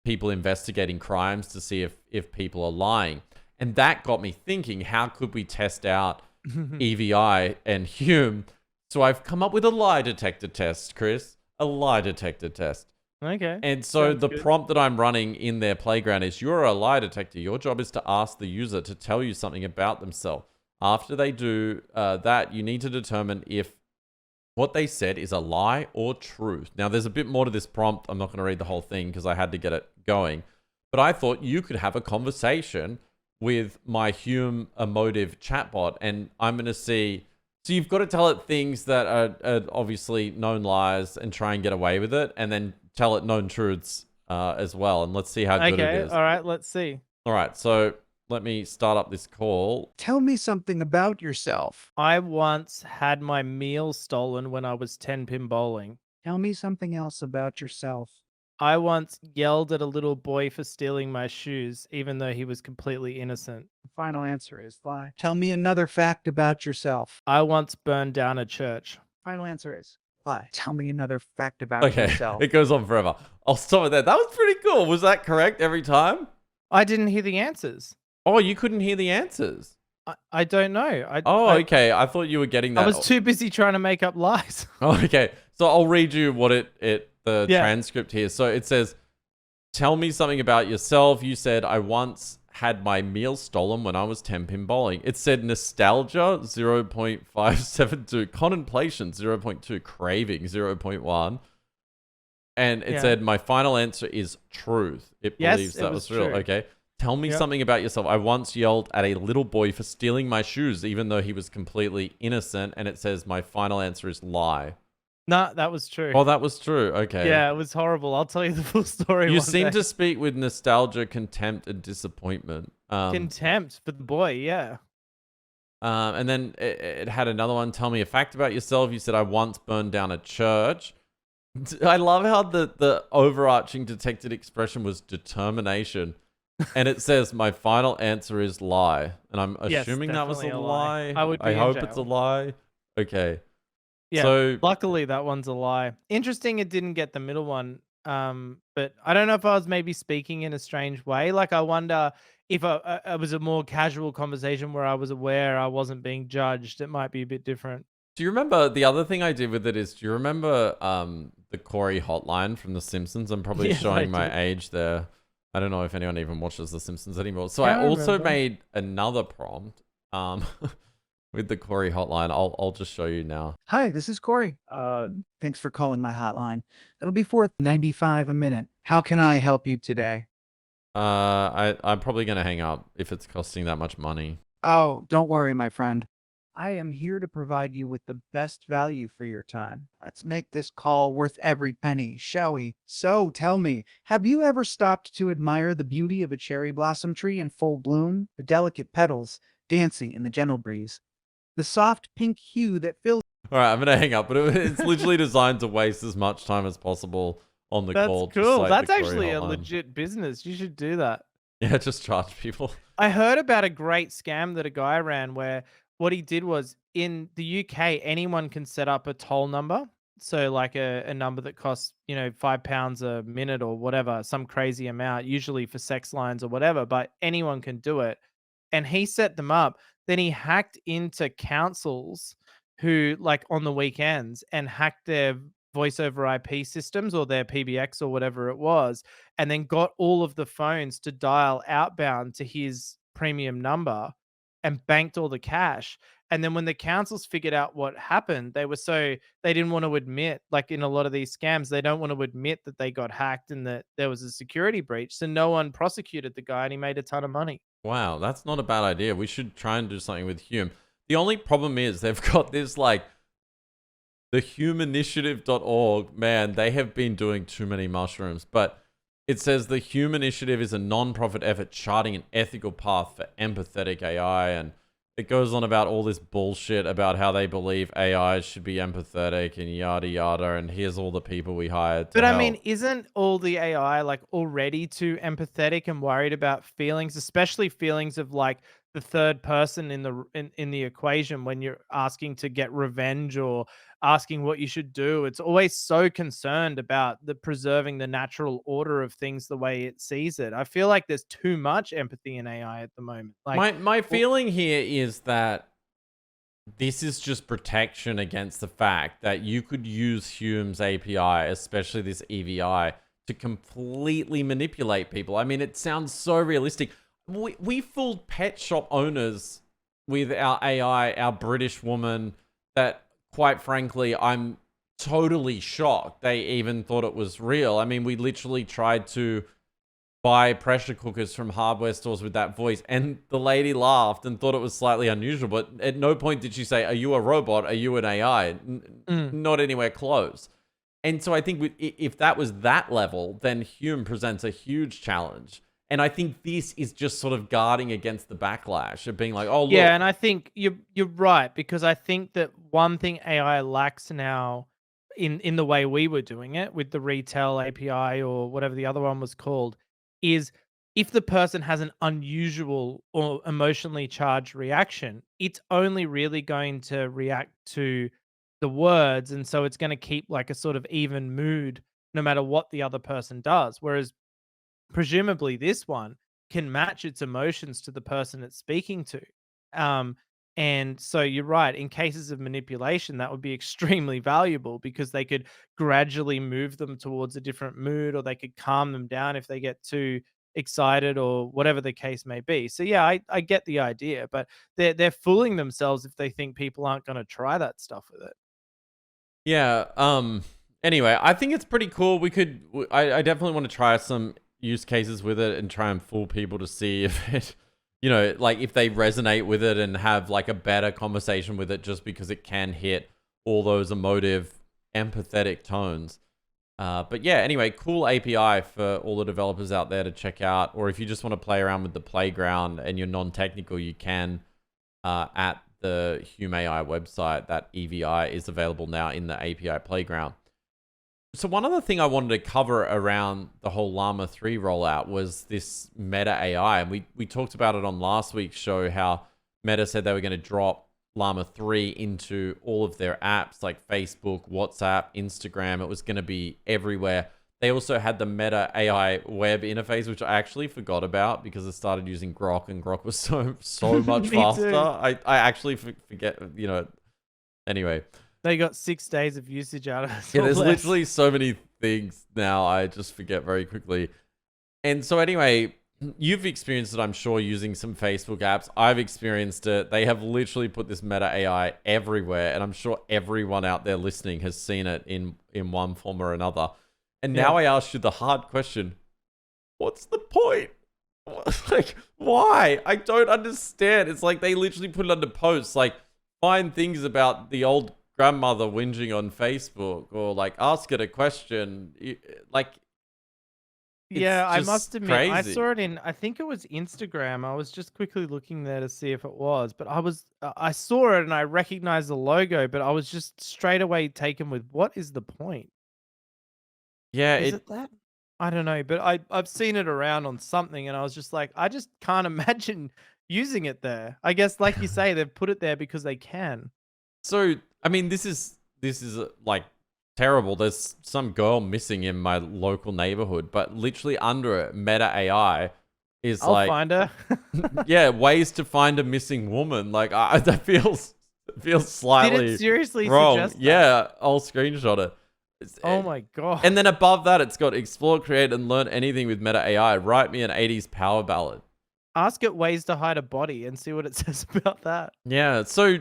people investigating crimes to see if people are lying. And that got me thinking, how could we test out EVI and Hume? So I've come up with a lie detector test, Chris, a lie detector test. Okay. And so Sounds the good. prompt that I'm running in their playground is, you're a lie detector. Your job is to ask the user to tell you something about themselves. After they do that, you need to determine if what they said is a lie or truth. Now, there's a bit more to this prompt. I'm not going to read the whole thing because I had to get it going. But I thought you could have a conversation with my Hume emotive chatbot, and I'm going to see. So you've got to tell it things that are obviously known lies and try and get away with it, and then tell it known truths as well. And let's see how good it Okay. is. All right. Let's see. All right. So let me start up this call. Tell me something about yourself. I once had my meal stolen when I was 10-pin bowling. Tell me something else about yourself. I once yelled at a little boy for stealing my shoes, even though he was completely innocent. The final answer is lie. Tell me another fact about yourself. I once burned down a church. Final answer is lie. Tell me another fact about Okay. yourself. It goes on forever. I'll stop with that. That was pretty cool. Was that correct every time? I didn't hear the answers. Oh, you couldn't hear the answers. I don't know. Okay. I thought you were getting that. I was too busy trying to make up lies. Oh, okay. So I'll read you what the Yeah. transcript here. So it says, tell me something about yourself. You said, I once had my meal stolen when I was 10-pin bowling. It said nostalgia 0.572, contemplation 0.2, craving 0.1. And it said, my final answer is truth. It Yes, believes it that was was real. true. Okay. Tell me Yep. something about yourself. I once yelled at a little boy for stealing my shoes, even though he was completely innocent. And it says, my final answer is lie. No, that was true. Oh, that was true. Okay. Yeah, it was horrible. I'll tell you the full story. You one seem day. to speak with nostalgia, contempt, and disappointment. Contempt for the boy. Yeah. And then it had another one. Tell me a fact about yourself. You said, I once burned down a church. I love how the overarching detected expression was determination. And it says, my final answer is lie. And I'm Yes, assuming that was a definitely a lie. lie. I would be in hope it's a jail. lie. Okay. Yeah. So Luckily, that one's a lie. Interesting, it didn't get the middle one. But I don't know if I was maybe speaking in a strange way. Like, I wonder if it was a more casual conversation where I was aware I wasn't being judged. It might be a bit different. do you remember the other thing I did with it is, do you remember the Corey hotline from The Simpsons? I'm probably Yes, I showing my do. age there. I don't know if anyone even watches The Simpsons anymore. So Yeah, I I also remember. made another prompt with the Corey hotline. I'll just show you now. Hi, this is Corey. Thanks for calling my hotline. It'll be $4.95 a minute. How can I help you today? I'm probably gonna hang up if it's costing that much money. Oh, don't worry, my friend. I am here to provide you with the best value for your time. Let's make this call worth every penny, shall we? So tell me, have you ever stopped to admire the beauty of a cherry blossom tree in full bloom? The delicate petals dancing in the gentle breeze. The soft pink hue that fills All right, I'm gonna hang up, but it's literally designed to waste as much time as possible on the That's call. just cool. like That's the Corey actually a hotline. legit business. You should do that. Yeah, just charge people. I heard about a great scam that a guy ran where what he did was, in the UK, anyone can set up a toll number. So like a number that costs, £5 a minute or whatever, some crazy amount, usually for sex lines or whatever, but anyone can do it. And he set them up. Then he hacked into councils who, like, on the weekends, and hacked their voice over IP systems or their PBX or whatever it was, and then got all of the phones to dial outbound to his premium number. and banked all the cash. And then when the councils figured out what happened, they didn't want to admit, like in a lot of these scams, they don't want to admit that they got hacked and that there was a security breach. So no one prosecuted the guy and he made a ton of money. Wow, that's not a bad idea. We should try and do something with Hume. The only problem is they've got this like the humeinitiative.org, man, they have been doing too many mushrooms. But it says the Hume Initiative is a non-profit effort charting an ethical path for empathetic AI. And it goes on about all this bullshit about how they believe AI should be empathetic and yada yada. And here's all the people we hired to But I help. mean, isn't all the AI like already too empathetic and worried about feelings, especially feelings of like the third person in the equation when you're asking to get revenge or asking what you should do? It's always so concerned about the preserving the natural order of things the way it sees it. I feel like there's too much empathy in AI at the moment. Like, My feeling here is that this is just protection against the fact that you could use Hume's API, especially this EVI, to completely manipulate people. I mean, it sounds so realistic. We fooled pet shop owners with our AI, our British woman, that quite frankly, I'm totally shocked they even thought it was real. I mean, we literally tried to buy pressure cookers from hardware stores with that voice, and the lady laughed and thought it was slightly unusual, but at no point did she say, are you a robot? Are you an AI? Not anywhere close. And so I think if that was that level, then Hume presents a huge challenge. And I think this is just sort of guarding against the backlash of being like, oh, look. yeah, and I think you're right, because I think that one thing AI lacks now in the way we were doing it with the retail API or whatever the other one was called is if the person has an unusual or emotionally charged reaction, it's only really going to react to the words, and so it's going to keep like a sort of even mood no matter what the other person does. Whereas presumably this one can match its emotions to the person it's speaking to. Um, and so you're right, in cases of manipulation, that would be extremely valuable because they could gradually move them towards a different mood, or they could calm them down if they get too excited or whatever the case may be. So yeah, I get the idea, but they're fooling themselves if they think people aren't going to try that stuff with it. Yeah. Anyway, I think it's pretty cool. I definitely want to try some use cases with it and try and fool people to see if it, like if they resonate with it and have like a better conversation with it, just because it can hit all those emotive, empathetic tones. But yeah, anyway, cool API for all the developers out there to check out. Or if you just want to play around with the playground and you're non-technical, you can at the Hume AI website. That EVI is available now in the API playground. So one other thing I wanted to cover around the whole Llama3 rollout was this Meta AI. And we talked about it on last week's show, how Meta said they were going to drop Llama3 into all of their apps like Facebook, WhatsApp, Instagram. It was going to be everywhere. They also had the Meta AI web interface, which I actually forgot about because I started using Groq, and Groq was so much faster. I actually forget, anyway. They got 6 days of usage out of it. Yeah, there's literally so many things now, I just forget very quickly. And so anyway, you've experienced it, I'm sure, using some Facebook apps. I've experienced it. They have literally put this Meta AI everywhere, and I'm sure everyone out there listening has seen it in one form or another. And now I ask you the hard question. What's the point? Like, why? I don't understand. It's like they literally put it under posts, like, find things about the old grandmother whinging on Facebook, or like ask it a question. Like, yeah, I must admit, crazy. I saw it in, I think it was Instagram. I was just quickly looking there to see if it was, but I saw it and I recognized the logo, but I was just straight away taken with, what is the point? Yeah, Is it that? I don't know, but I've seen it around on something and I was just like, I just can't imagine using it there. I guess, like you say, they've put it there because they can. So, I mean, this is like terrible. There's some girl missing in my local neighborhood, but literally under it, Meta AI is I'll like, find her. yeah, ways to find a missing woman. Like, that feels slightly Did it seriously wrong. suggest that? Yeah, I'll screenshot it. Oh my god. And then above that, it's got explore, create, and learn anything with Meta AI. Write me an 80s power ballad. Ask it ways to hide a body and see what it says about that. Yeah, so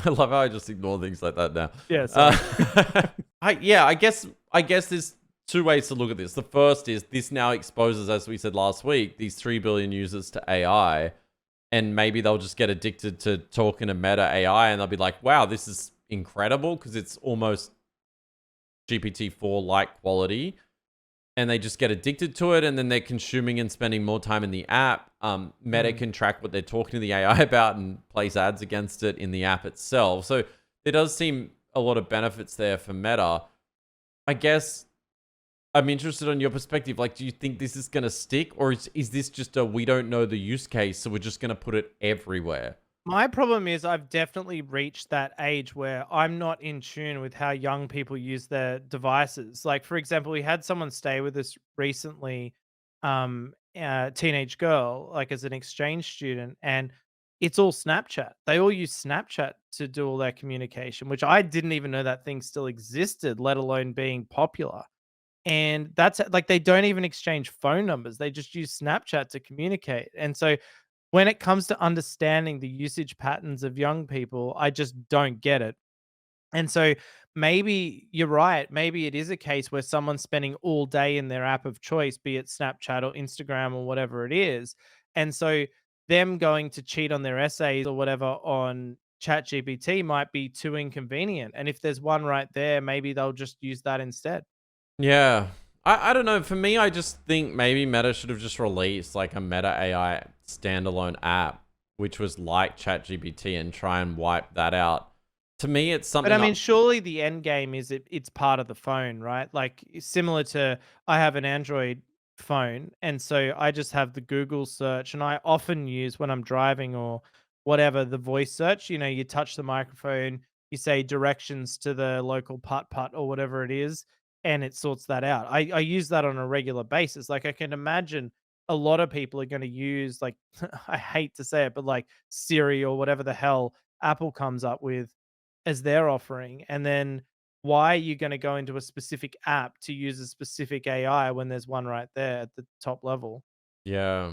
I love how I just ignore things like that now. Yeah, sorry. I guess there's two ways to look at this. The first is this now exposes, as we said last week, these 3 billion users to AI, and maybe they'll just get addicted to talking to Meta AI, and they'll be like, "Wow, this is incredible," because it's almost GPT-4 like quality, and they just get addicted to it, and then they're consuming and spending more time in the app. Meta can track what they're talking to the AI about and place ads against it in the app itself. So there does seem a lot of benefits there for Meta. I guess I'm interested on your perspective. Like, do you think this is going to stick, or is this just a we don't know the use case, so we're just going to put it everywhere? My problem is I've definitely reached that age where I'm not in tune with how young people use their devices. Like, for example, we had someone stay with us recently, teenage girl, like as an exchange student, and it's all Snapchat. They all use Snapchat to do all their communication, which I didn't even know that thing still existed, let alone being popular. And that's like they don't even exchange phone numbers. They just use Snapchat to communicate. And so when it comes to understanding the usage patterns of young people, I just don't get it. And so maybe you're right. Maybe it is a case where someone's spending all day in their app of choice, be it Snapchat or Instagram or whatever it is. And so them going to cheat on their essays or whatever on ChatGPT might be too inconvenient. And if there's one right there, maybe they'll just use that instead. Yeah. I don't know. For me, I just think maybe Meta should have just released like a Meta AI standalone app, which was like ChatGPT, and try and wipe that out. To me, it's But something. I mean, surely the end game is it's part of the phone, right? Like similar to I have an Android phone, and so I just have the Google search, and I often use when I'm driving or whatever the voice search. You know, you touch the microphone, you say directions to the local putt putt or whatever it is, and it sorts that out. I use that on a regular basis. Like I can imagine a lot of people are going to use like I hate to say it, but like Siri or whatever the hell Apple comes up with as their offering, and then why are you going to go into a specific app to use a specific AI when there's one right there at the top level? Yeah.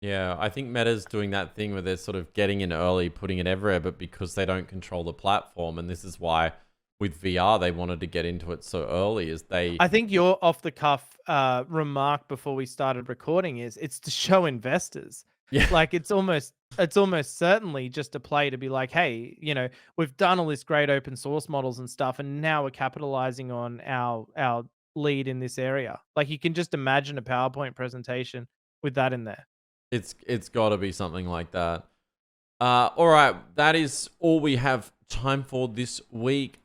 Yeah. I think Meta's doing that thing where they're sort of getting in early, putting it everywhere, but because they don't control the platform, and this is why with VR they wanted to get into it so early, is they. I think your off the cuff remark before we started recording is it's to show investors. Yeah. Like it's almost certainly just a play to be like, hey, we've done all this great open source models and stuff, and now we're capitalizing on our lead in this area. Like you can just imagine a PowerPoint presentation with that in there. It's got to be something like that. All right, that is all we have time for this week.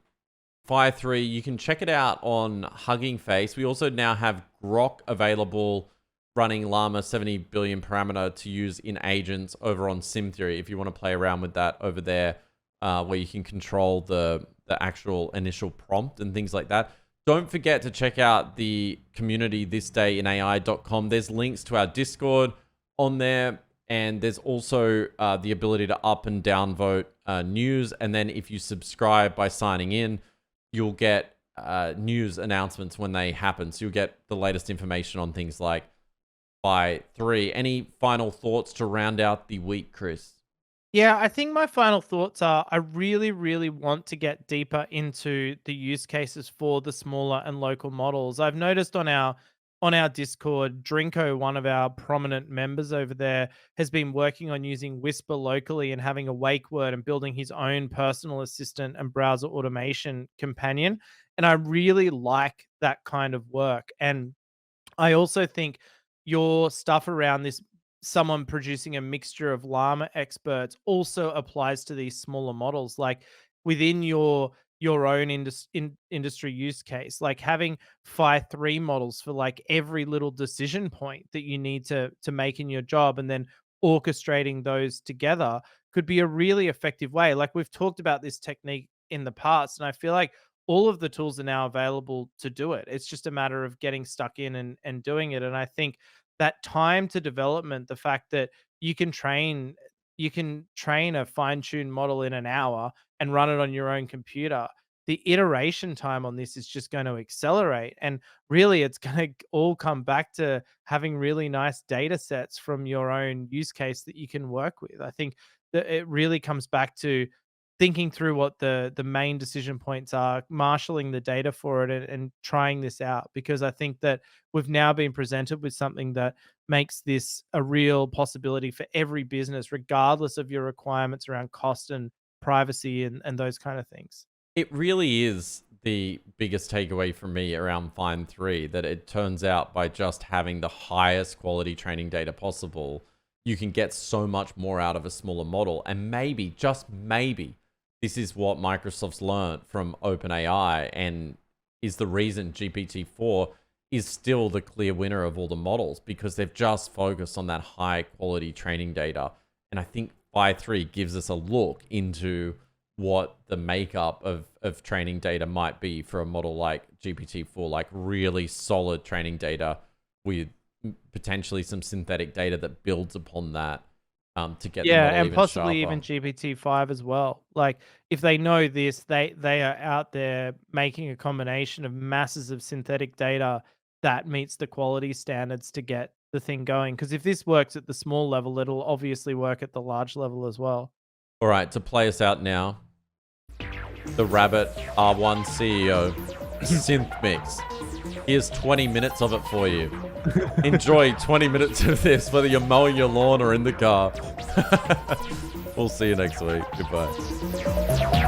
Phi-3, you can check it out on Hugging Face. We also now have Groq available, running Llama 70 billion parameter to use in agents over on Sim Theory. If you want to play around with that over there, where you can control the actual initial prompt and things like that. Don't forget to check out the community thisdayinai.com. There's links to our Discord on there, and there's also the ability to up and down vote news. And then if you subscribe by signing in, you'll get news announcements when they happen. So you'll get the latest information on things like Phi-3. Any final thoughts to round out the week, Chris? Yeah, I think my final thoughts are I really, really want to get deeper into the use cases for the smaller and local models. I've noticed on our Discord, Drinko, one of our prominent members over there, has been working on using Whisper locally and having a wake word and building his own personal assistant and browser automation companion. And I really like that kind of work. And I also think your stuff around this, someone producing a mixture of llama experts, also applies to these smaller models. Like within your own industry use case, like having Phi-3 models for like every little decision point that you need to make in your job, and then orchestrating those together could be a really effective way. Like we've talked about this technique in the past, and I feel like all of the tools are now available to do it. It's just a matter of getting stuck in and doing it. And I think that time to development, the fact that you can train a fine-tuned model in an hour and run it on your own computer, the iteration time on this is just going to accelerate. And really, it's going to all come back to having really nice data sets from your own use case that you can work with. I think that it really comes back to thinking through what the main decision points are, marshaling the data for it, and trying this out. Because I think that we've now been presented with something that makes this a real possibility for every business, regardless of your requirements around cost and privacy and those kind of things. It really is the biggest takeaway for me around Phi-3, that it turns out by just having the highest quality training data possible, you can get so much more out of a smaller model. And maybe, just maybe, this is what Microsoft's learned from OpenAI and is the reason GPT-4 is still the clear winner of all the models, because they've just focused on that high quality training data. And I think Phi-3 gives us a look into what the makeup of training data might be for a model like GPT-4, like really solid training data with potentially some synthetic data that builds upon that to get the model And even possibly sharper. even GPT-5 as well. Like, if they know this, they are out there making a combination of masses of synthetic data that meets the quality standards to get the thing going. Because if this works at the small level, it'll obviously work at the large level as well. All right, to play us out now, the Rabbit R1 CEO synth mix. Here's 20 minutes of it for you. Enjoy 20 minutes of this, whether you're mowing your lawn or in the car. We'll see you next week. Goodbye.